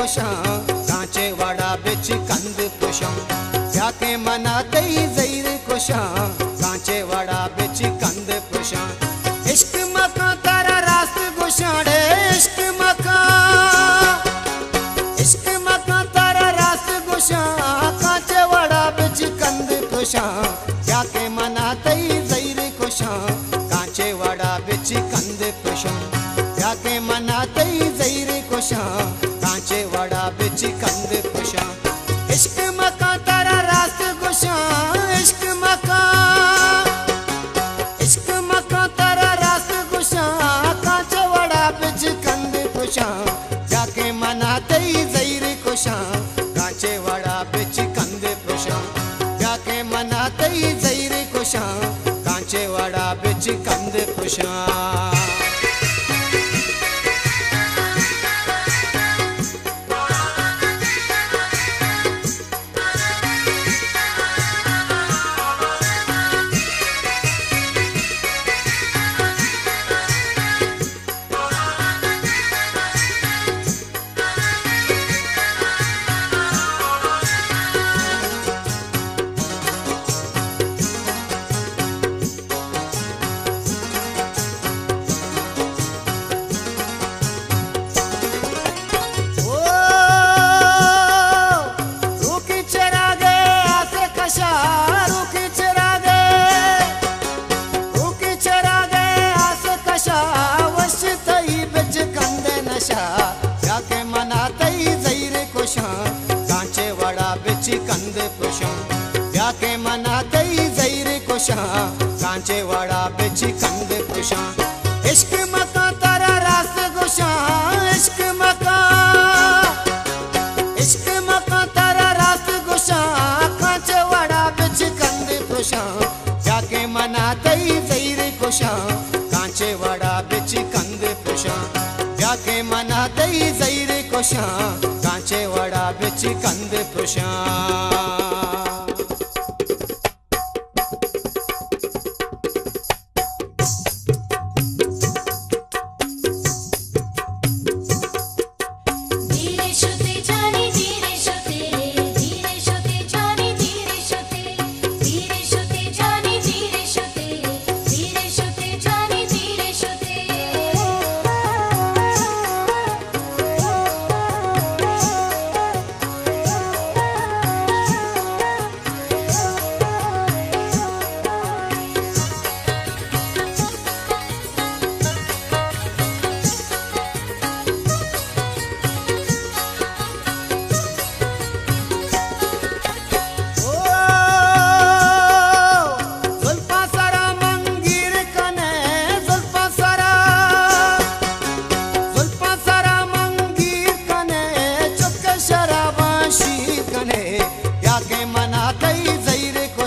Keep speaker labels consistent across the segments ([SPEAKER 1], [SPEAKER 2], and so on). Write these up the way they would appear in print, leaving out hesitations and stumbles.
[SPEAKER 1] कुशां कांचे वाड़ा बिच कंद पुशां जाके मना तई ज़हीर कुशां कांचे वाड़ा बिच कंद पुशां इश्क मकां तारा रास्त गुशाड़े इश्क मकां तारा रास्त गुशां कांचे वाड़ा बिच कंद पुशां जाके मना तई ज़हीर कुशां कांचे वाड़ा बिच कंद पुशां जाके मना तई ज़हीर कुशां कांचे वाड़ा बिच कंद पुशां इश्क मकां तारा रास्त गुशां इश्क मकां तारा रास्त गुशां कांचे वाड़ा बिच कंद पुशां जाके मना तई ज़हीर कुशां कांचे वाड़ा बिच कंद पुशां जाके मना तई ज़हीर कुशां कांचे वाड़ा बिच कंद पुशां जाके मना तई ज़हीर कुशां कांचे वाड़ा बिच कंद पुशां जाके मना तई ज़हीर कुशां कांचे वाड़ा बिच कंद पुशां इश्क मकां तारा रास्त गुशां इश्क मकां तारा रास्त गुशां कांचे वाड़ा बिच कंद पुशां जाके मना तई ज़हीर कुशां कांचे वाड़ा बिच कंद पुशां जाके मना तई ज़हीर कुशां कांचे वाड़ा बिच कंद पुशां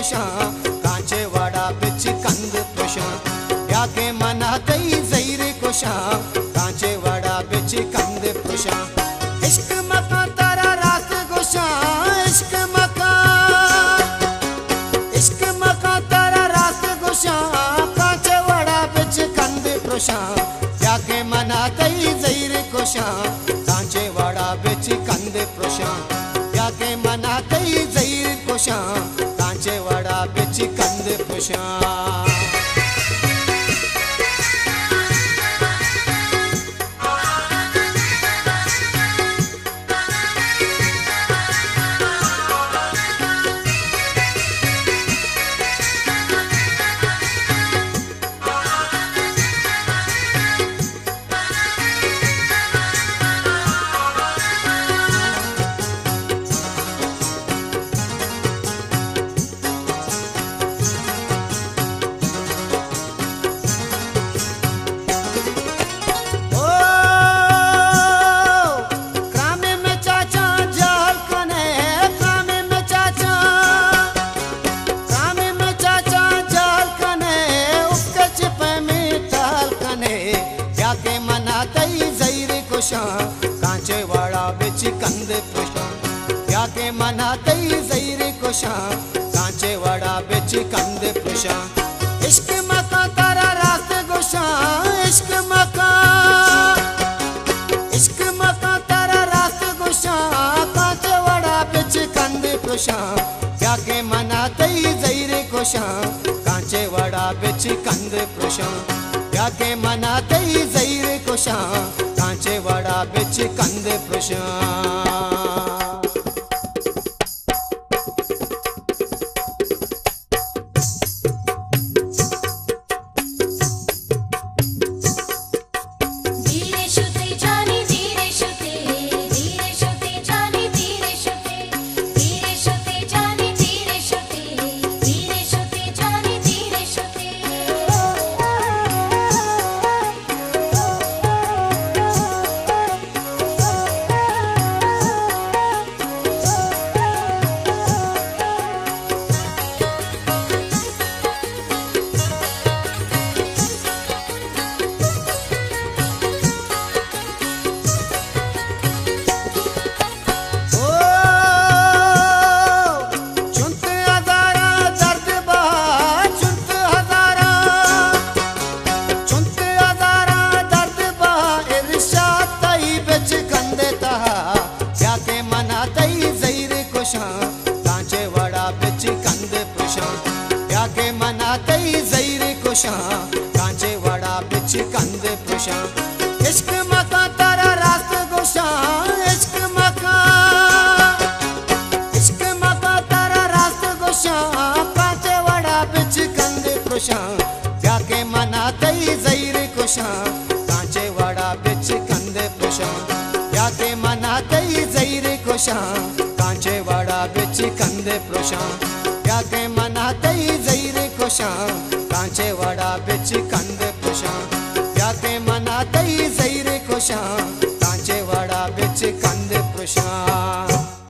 [SPEAKER 1] कांचे वाड़ा बिच कंद पुशां जाके मना तई ज़हीर कुशां कांचे वाड़ा बिच कंद पुशां इश्क मकां तारा रास्त गुशां इश्क मकां तारा रास्त गुशां कांचे वाड़ा बिच कंद पुशां जाके मना तई ज़हीर कुशां कांचे वाड़ा बिच कंद पुशां जाके मना तई ज़हीर कुशां कांचे वाड़ा बिच कंद पुशां कांचे वाड़ा बिच कंद पुशां जाके मना तई ज़हीर कुशां कांचे वाड़ा बिच कंद पुशां इश्क मकां तारा रास्त गुशां इश्क मकां तारा रास्त गुशां खुशां जाके मना तई जैर खुशां कांचे वड़ा बिच कंद पुशां जाके मना तई जैर खुशां कांचे वड़ा बिच कंद पुशां कांचे वड़ा बिच कंद पुशां जाके मना तई जैर खुशां कांचे वड़ा बिच कंद पुशां इश्क मका तारा रास्त गुशां इश्क मका तारा रास्त गुशां कांचे वड़ा बिच कंद पुशां जाके मना तई जैर खुशां कांचे वड़ा बिच कंद पुशां जाके मना तई जैर खुशां कांचे वड़ा बिच कंद पुशां जाके मना तई जैर खुशां कांचे वड़ा बिच कंद पुशां जाके मना तई जैर खुशां